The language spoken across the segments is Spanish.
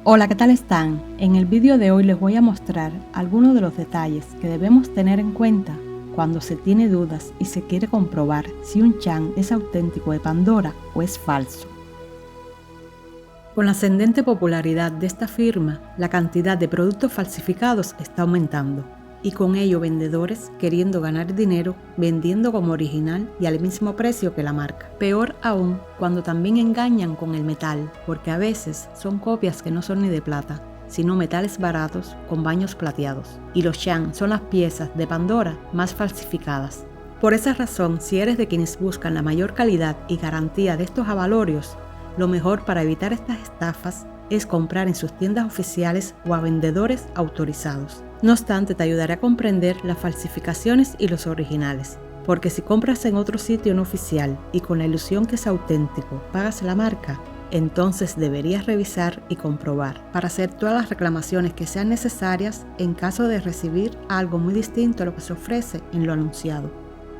Hola, ¿qué tal están? En el vídeo de hoy les voy a mostrar algunos de los detalles que debemos tener en cuenta cuando se tiene dudas y se quiere comprobar si un chan es auténtico de Pandora o es falso. Con la ascendente popularidad de esta firma, la cantidad de productos falsificados está aumentando y con ello vendedores queriendo ganar dinero vendiendo como original y al mismo precio que la marca. Peor aún cuando también engañan con el metal, porque a veces son copias que no son ni de plata, sino metales baratos con baños plateados. Y los chan son las piezas de Pandora más falsificadas. Por esa razón, si eres de quienes buscan la mayor calidad y garantía de estos abalorios, lo mejor para evitar estas estafas es comprar en sus tiendas oficiales o a vendedores autorizados. No obstante, te ayudaré a comprender las falsificaciones y los originales, porque si compras en otro sitio no oficial y con la ilusión que es auténtico pagas la marca, entonces deberías revisar y comprobar para hacer todas las reclamaciones que sean necesarias en caso de recibir algo muy distinto a lo que se ofrece en lo anunciado.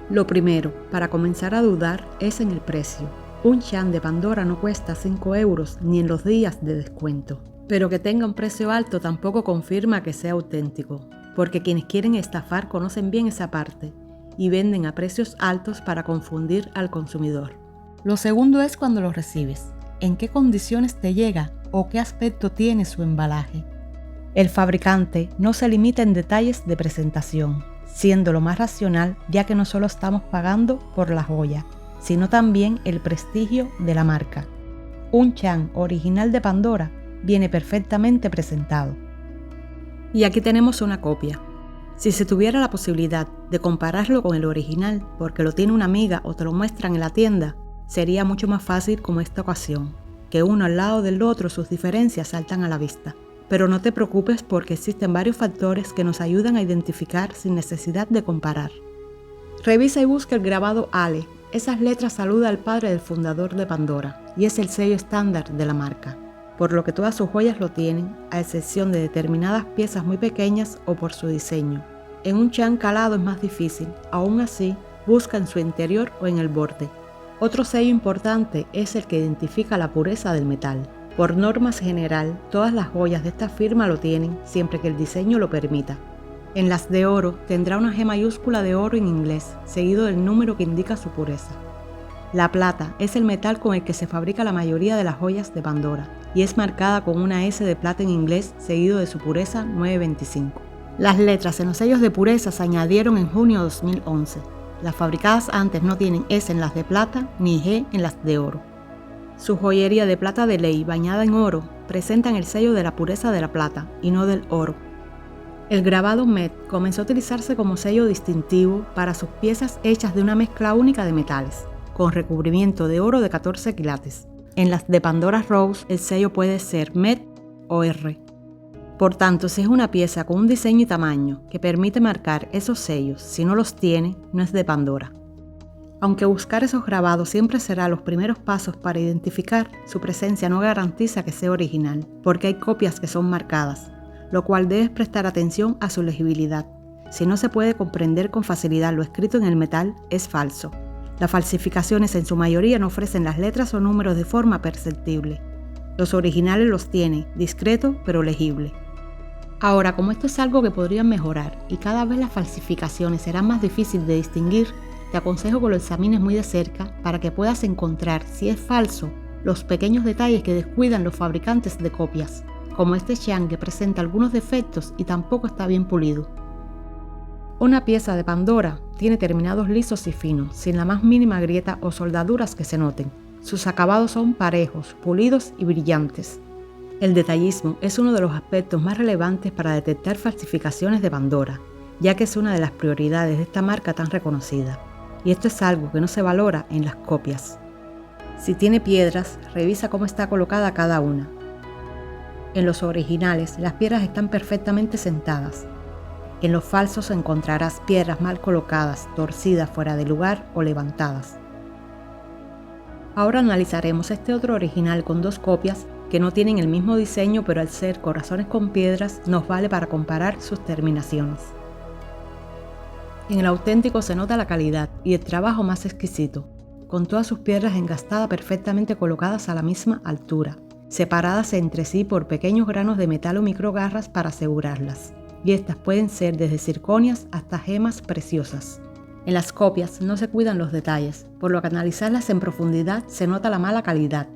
Lo primero, para comenzar a dudar, es en el precio. Un chan de Pandora no cuesta 5 euros ni en los días de descuento. Pero que tenga un precio alto tampoco confirma que sea auténtico, porque quienes quieren estafar conocen bien esa parte y venden a precios altos para confundir al consumidor. Lo segundo es cuando lo recibes, en qué condiciones te llega o qué aspecto tiene su embalaje. El fabricante no se limita en detalles de presentación, siendo lo más racional ya que no solo estamos pagando por la joya, sino también el prestigio de la marca. Un chan original de Pandora viene perfectamente presentado. Y aquí tenemos una copia. Si se tuviera la posibilidad de compararlo con el original porque lo tiene una amiga o te lo muestran en la tienda, sería mucho más fácil como esta ocasión, que uno al lado del otro sus diferencias saltan a la vista. Pero no te preocupes porque existen varios factores que nos ayudan a identificar sin necesidad de comparar. Revisa y busca el grabado Ale. Esas letras saluda al padre del fundador de Pandora y es el sello estándar de la marca, por lo que todas sus joyas lo tienen, a excepción de determinadas piezas muy pequeñas o por su diseño. En un chan calado es más difícil, aún así, busca en su interior o en el borde. Otro sello importante es el que identifica la pureza del metal. Por norma general, todas las joyas de esta firma lo tienen, siempre que el diseño lo permita. En las de oro tendrá una G mayúscula de oro en inglés, seguido del número que indica su pureza. La plata es el metal con el que se fabrica la mayoría de las joyas de Pandora y es marcada con una S de plata en inglés seguido de su pureza 925. Las letras en los sellos de pureza se añadieron en junio de 2011. Las fabricadas antes no tienen S en las de plata ni G en las de oro. Su joyería de plata de ley bañada en oro presentan el sello de la pureza de la plata y no del oro. El grabado MET comenzó a utilizarse como sello distintivo para sus piezas hechas de una mezcla única de metales, con recubrimiento de oro de 14 quilates. En las de Pandora Rose el sello puede ser MET o R. Por tanto, si es una pieza con un diseño y tamaño que permite marcar esos sellos, si no los tiene, no es de Pandora. Aunque buscar esos grabados siempre será los primeros pasos para identificar, su presencia no garantiza que sea original, porque hay copias que son marcadas, lo cual debes prestar atención a su legibilidad. Si no se puede comprender con facilidad lo escrito en el metal, es falso. Las falsificaciones en su mayoría no ofrecen las letras o números de forma perceptible. Los originales los tiene, discreto pero legible. Ahora, como esto es algo que podrían mejorar y cada vez las falsificaciones serán más difíciles de distinguir, te aconsejo que lo examines muy de cerca para que puedas encontrar, si es falso, los pequeños detalles que descuidan los fabricantes de copias, como este chan que presenta algunos defectos y tampoco está bien pulido. Una pieza de Pandora tiene terminados lisos y finos, sin la más mínima grieta o soldaduras que se noten. Sus acabados son parejos, pulidos y brillantes. El detallismo es uno de los aspectos más relevantes para detectar falsificaciones de Pandora, ya que es una de las prioridades de esta marca tan reconocida. Y esto es algo que no se valora en las copias. Si tiene piedras, revisa cómo está colocada cada una. En los originales, las piedras están perfectamente sentadas. En los falsos encontrarás piedras mal colocadas, torcidas fuera de lugar o levantadas. Ahora analizaremos este otro original con dos copias que no tienen el mismo diseño, pero al ser corazones con piedras nos vale para comparar sus terminaciones. En el auténtico se nota la calidad y el trabajo más exquisito, con todas sus piedras engastadas perfectamente colocadas a la misma altura, separadas entre sí por pequeños granos de metal o microgarras para asegurarlas, y estas pueden ser desde zirconias hasta gemas preciosas. En las copias no se cuidan los detalles, por lo que analizarlas en profundidad se nota la mala calidad.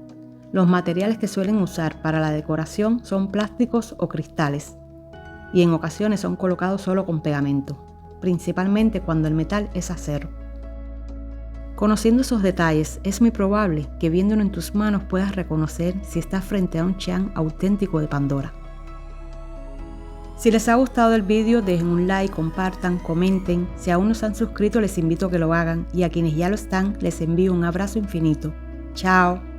Los materiales que suelen usar para la decoración son plásticos o cristales, y en ocasiones son colocados solo con pegamento, principalmente cuando el metal es acero. Conociendo esos detalles, es muy probable que viéndolo en tus manos puedas reconocer si estás frente a un Chan auténtico de Pandora. Si les ha gustado el vídeo, dejen un like, compartan, comenten. Si aún no se han suscrito, les invito a que lo hagan, y a quienes ya lo están, les envío un abrazo infinito. ¡Chao!